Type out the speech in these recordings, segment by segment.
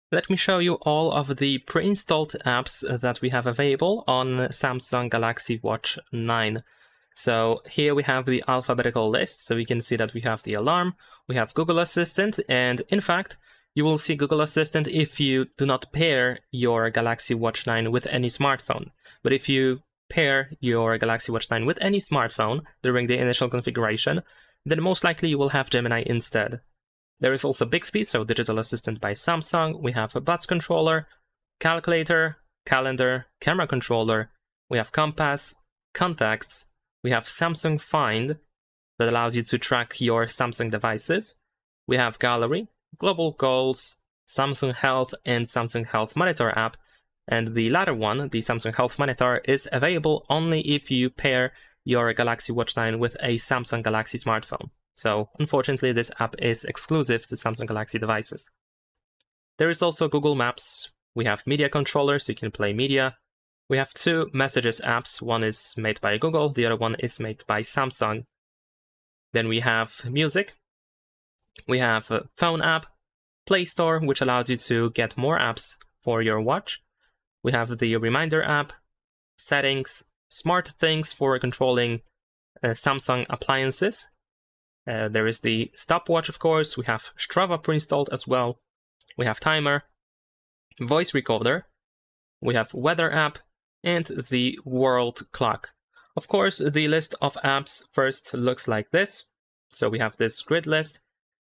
Let me show you all of the pre-installed apps that we have available on Samsung Galaxy Watch 9. So here we have the alphabetical list, so we can see that we have the alarm, we have Google Assistant, and in fact, you will see Google Assistant if you do not pair your Galaxy Watch 9 with any smartphone. But if you pair your Galaxy Watch 9 with any smartphone during the initial configuration, then most likely you will have Gemini instead. There is also Bixby, so Digital Assistant by Samsung. We have a Buds controller, calculator, calendar, camera controller. We have Compass, contacts. We have Samsung Find that allows you to track your Samsung devices. We have Gallery, Global Goals, Samsung Health, and Samsung Health Monitor app. And the latter one, the Samsung Health Monitor, is available only if you pair your Galaxy Watch 9 with a Samsung Galaxy smartphone. So unfortunately, this app is exclusive to Samsung Galaxy devices. There is also Google Maps. We have Media Controller, so you can play media. We have two Messages apps. One is made by Google, the other one is made by Samsung. Then we have Music. We have a Phone app, Play Store, which allows you to get more apps for your watch. We have the Reminder app, Settings, Smart Things for controlling Samsung appliances. There is the stopwatch, of course. We have Strava pre-installed as well. We have Timer, Voice Recorder. We have Weather app, and the World Clock. Of course, the list of apps first looks like this. So we have this grid list,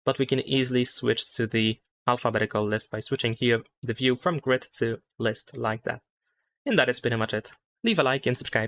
but we can easily switch to the alphabetical list by switching here the view from grid to list like that. And that is pretty much it. Leave a like and subscribe.